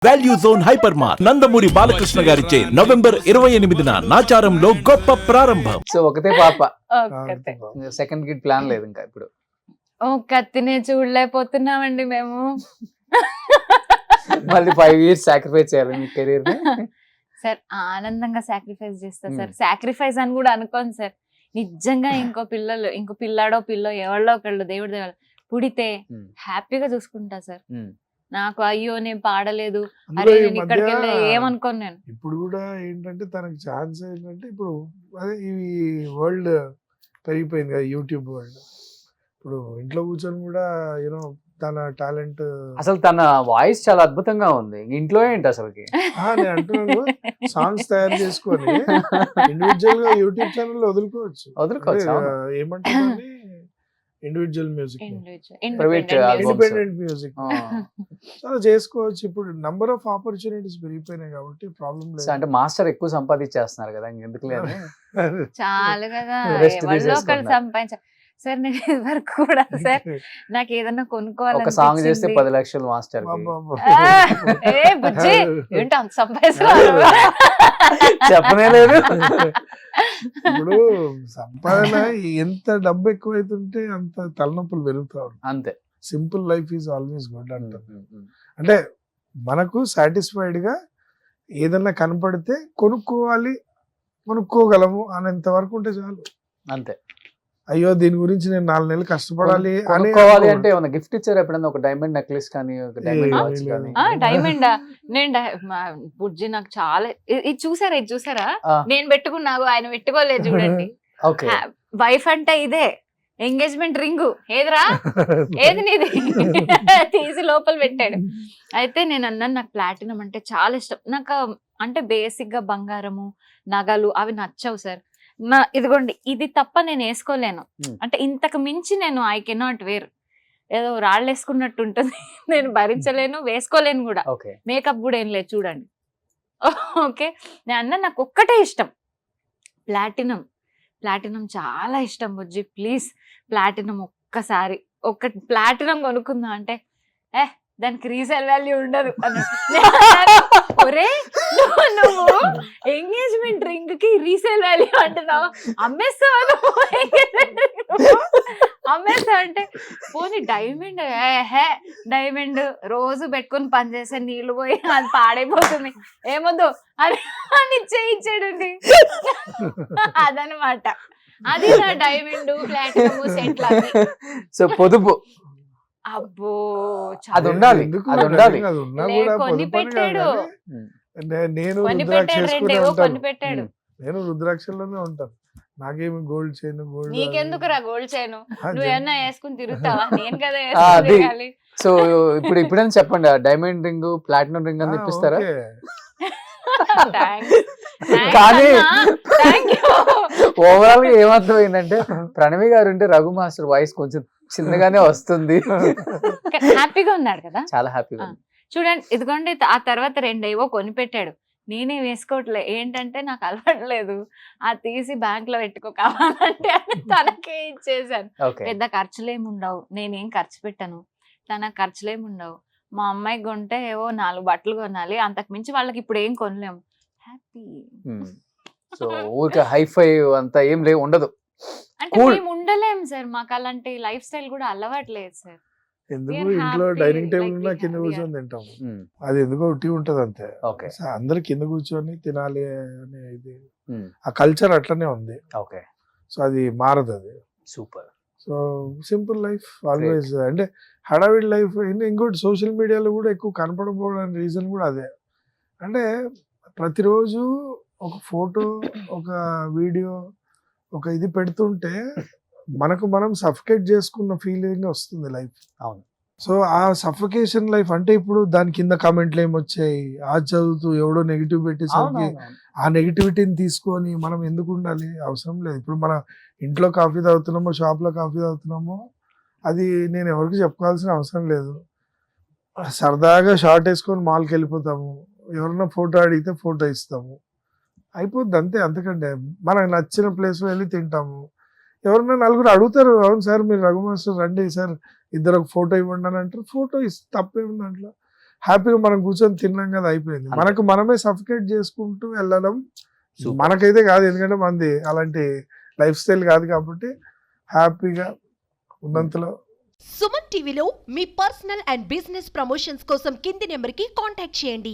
Value zone hyper mart Nandamuri Balakrishna గారిచే November 28న నాచారంలో గొప్ప ప్రారంభం. సో ఒకతే పాప, ఒక్కతే. సెకండ్ కిడ్ ప్లాన్ లేదు ఇంకా ఇప్పుడు. ఓ కత్తినే చూడలేకపోతున్నామండి మేము. మళ్ళీ 5 years సాక్రిఫైస్ చేయాలి మీ కెరీర్ ని. సార్ ఆనందంగా సాక్రిఫైస్ చేస్తా సార్. సాక్రిఫైస్ అని కూడా అనుకోను సార్. నిజంగా ఇంకో పిల్లాడో పిల్లో ఎవరిలో ఒకళ్ళు దేవుడి దేవాళ్ళు పుడితే హ్యాపీగా చూసుకుంటా సార్. నాకు అయ్యో నేను పాడలేదు, అరే నేను ఇక్కడికి వెళ్ళా ఏమనుకోను నేను. ఇప్పుడు కూడా ఏంటంటే తనకి ఛాన్స్ ఏంటంటే ఇప్పుడు అదే ఈ వరల్డ్ పెరిగిపోయింది కదా, యూట్యూబ్ వరల్డ్. ఇప్పుడు ఇంట్లో కూర్చొని కూడా యూనో తన టాలెంట్ అసలు తన వాయిస్ చాలా అద్భుతంగా ఉంది. ఇంట్లో ఏంటి అసలుకి నేను అంటున్నాను, సాంగ్స్ తయారు చేసుకొని ఇండివిజువల్ గా యూట్యూబ్ ఛానల్ వదులుకోవచ్చు. ఏమంటుంది ఇండివిజువల్ మ్యూజిక్, ఇండిపెండెంట్ మ్యూజిక్ చాలా చేసుకోవచ్చు. ఇప్పుడు నంబర్ ఆఫ్ ఆపర్చునిటీస్ పెరిగిపోయినాయి కాబట్టి ప్రాబ్లం లేదు. అంటే మాస్టర్ ఎక్కువ సంపాదించేస్తున్నారు కదా, ఎందుకు లేదు చాలు కదా, ఎవరిలో ఒకళ్ళు సంపాదించాలి సార్. నేను వరకు కూడా సార్ నాకు ఏదన్నా కొనుక్కోవాలి, ఒక సాంగ్ చేస్తే 10 లక్షలు మాస్టర్. ఏంటి అంత సంపాదిస్తున్నారు చెప్పనే లేదు. ఇప్పుడు సంపాదన ఎంత డబ్బు ఎక్కువైతుంటే అంత తలనొప్పులు పెరుగుతా ఉంటాయి. అంతే. Simple life is always good అంటారు. అంటే మనకు సాటిస్ఫైడ్ గా ఏదన్నా కనపడితే కొనుక్కోగలము అనేంత వరకు ఉంటే చాలు. అంతే. అయ్యో దీని గురించి నేను 4 నెలలు కష్టపడాలి అనుకోవాలి అంటే ఏమన్నా గిఫ్ట్ ఇచ్చారు ఎప్పుడన్నా? ఒక డైమండ్ నెక్లెస్ కానీ, ఒక డైమండ్ వాచ్ కానీ? డైమండ్ నేను బుజ్జి నాకు చాలా ఇది చూసారా నేను పెట్టుకున్నావు, ఆయన పెట్టుకోలేదు చూడండి. వైఫ్ అంటే ఇదే, ఎంగేజ్మెంట్ రింగు ఏదిరా ఏది నీది తీసి లోపల పెట్టాడు. అయితే నేను అన్నాను నాకు ప్లాటినం అంటే చాలా ఇష్టం. నాకు అంటే బేసిక్ గా బంగారము నగలు అవి నచ్చవు సార్. ఇదిగోండి ఇది తప్ప నేను వేసుకోలేను. అంటే ఇంతకు మించి నేను ఐ కెనాట్ వేర్. ఏదో రాళ్ళు వేసుకున్నట్టు ఉంటుంది, నేను భరించలేను, వేసుకోలేను కూడా. మేకప్ కూడా ఏం లేదు చూడండి. ఓకే, నేను అన్న నాకు ఒక్కటే ఇష్టం, ప్లాటినం చాలా ఇష్టం బుజ్జి, ప్లీజ్ ప్లాటినం ఒక్కసారి ప్లాటినం కొనుక్కుందాం అంటే దానికి రీసేల్ వాల్యూ ఉండదు. ఒరే నువ్వు ఎంగేజ్మెంట్ రింగ్ కి రీసేల్ వాల్యూ అంటున్నావు, అమ్మేస్తావు అంటే పోనీ డైమండ్ రోజు పెట్టుకుని పనిచేసే నీళ్లు పోయి అది పాడైపోతుంది ఏమొద్దు అని చేయించాడండి. అదనమాట, అది నా డైమండ్ ప్లాటినం సెట్ లాగా. సో పొదుపు అబ్బో అది ఉండాలి, అది ఉండాలి. కొన్ని పెట్టాడు, నేను కొన్ని పెట్టాడు. నేను రుద్రాక్షల్లోనే ఉంటాను. నాకేమి గోల్డ్ చైన్ నీకెందుకురా గోల్డ్ చైన్, నువ్వు ఏమన్నా వేసుకుని తిరుగుతావా? నేను కదా. సో ఇప్పుడైనా చెప్పండి, డైమండ్ రింగ్ ప్లాటినం రింగ్ అని తెప్పిస్తారా? కానీ ఓవరాల్ గా ఏమర్థమైందంటే ప్రణవి గారు ఉంటే రఘు మాస్టర్ వాయిస్ కొంచెం చిన్నగానే వస్తుంది. హ్యాపీగా ఉన్నాడు కదా, చాలా హ్యాపీగా. చూడండి ఇదిగోండి, ఆ తర్వాత 2 ఏవో కొనిపెట్టాడు, నేనే వేసుకోవట్లే. ఏంటంటే నాకు అలవాట్లేదు, అది తీసి బ్యాంక్ లో పెట్టుకో కావాలంటే తనకే ఇచ్చేసాను. పెద్ద ఖర్చులేముండవు, నేనేం ఖర్చు పెట్టాను, తన ఖర్చులేముండవు. మా అమ్మాయికి కొంటే ఏవో 4 బట్టలు కొనాలి, అంతకు మించి వాళ్ళకి ఇప్పుడు ఏం కొనలేము. హ్యాపీ. సో ఊరికే హైఫై అంతా ఏం ఉండదు. అంటే మేము ఉండలేము సార్, మాకు అలాంటి లైఫ్ స్టైల్ కూడా అలవాట్లేదు సార్. ఎందుకు ఇంట్లో డైనింగ్ టేబుల్ ఉన్నా కింద కూర్చొని తింటాం, అది ఎందుకో ఒకటి ఉంటది అంతే. అందరు కింద కూర్చొని తినాలి అనే ఇది, ఆ కల్చర్ అట్లనే ఉంది. సో అది మారదు, అది super. So simple life always. అంటే హడావిడి లైఫ్. ఇంకోటి సోషల్ మీడియాలో కూడా ఎక్కువ కనపడకపోవడానికి రీజన్ కూడా అదే. అంటే ప్రతిరోజు ఒక ఫోటో, ఒక వీడియో, ఒక ఇది పెడుతుంటే మనకు మనం సఫికేట్ చేసుకున్న ఫీలింగ్ వస్తుంది లైఫ్. అవును. సో ఆ సఫికేషన్ లైఫ్ అంటే ఇప్పుడు దాని కింద కామెంట్లు ఏమొచ్చాయి, అది చదువుతూ ఎవడో నెగిటివ్ పెట్టేసరికి ఆ నెగిటివిటీని తీసుకొని మనం ఎందుకు ఉండాలి? అవసరం లేదు. ఇప్పుడు మన ఇంట్లో కాఫీ తాగుతున్నామో, షాప్లో కాఫీ తాగుతున్నామో, అది నేను ఎవరికి చెప్పుకోవాల్సిన అవసరం లేదు. సరదాగా షార్ట్ వేసుకొని మాల్కి వెళ్ళిపోతాము, ఎవరన్నా ఫోటో అడిగితే ఫోటో ఇస్తాము, అయిపోద్ది అంతే. అంతకంటే మనకు నచ్చిన ప్లేస్లో వెళ్ళి తింటాము. ఎవరన్నా 4 అడుగుతారు, అవును సార్ మీరు రఘు మాస్టర్ రండి సార్, 2 ఒక ఫోటో ఇవ్వండి అని అంటారు, ఫోటో ఇస్తే తప్పేముంది దాంట్లో. హ్యాపీగా మనం కూర్చొని తిన్నాం కదా, అయిపోయింది. అంతే. మనకు మనమే సఫికేట్ చేసుకుంటూ వెళ్ళడం Super. మనకైతే కాదు, ఎందుకంటే మనది అలాంటి లైఫ్ స్టైల్ కాదు కాబట్టి హ్యాపీగా ఉన్నంతలో. సుమన్ టీవీలో మీ పర్సనల్ అండ్ బిజినెస్ ప్రమోషన్స్ కోసం కింది నెంబర్కి కాంటాక్ట్ చేయండి.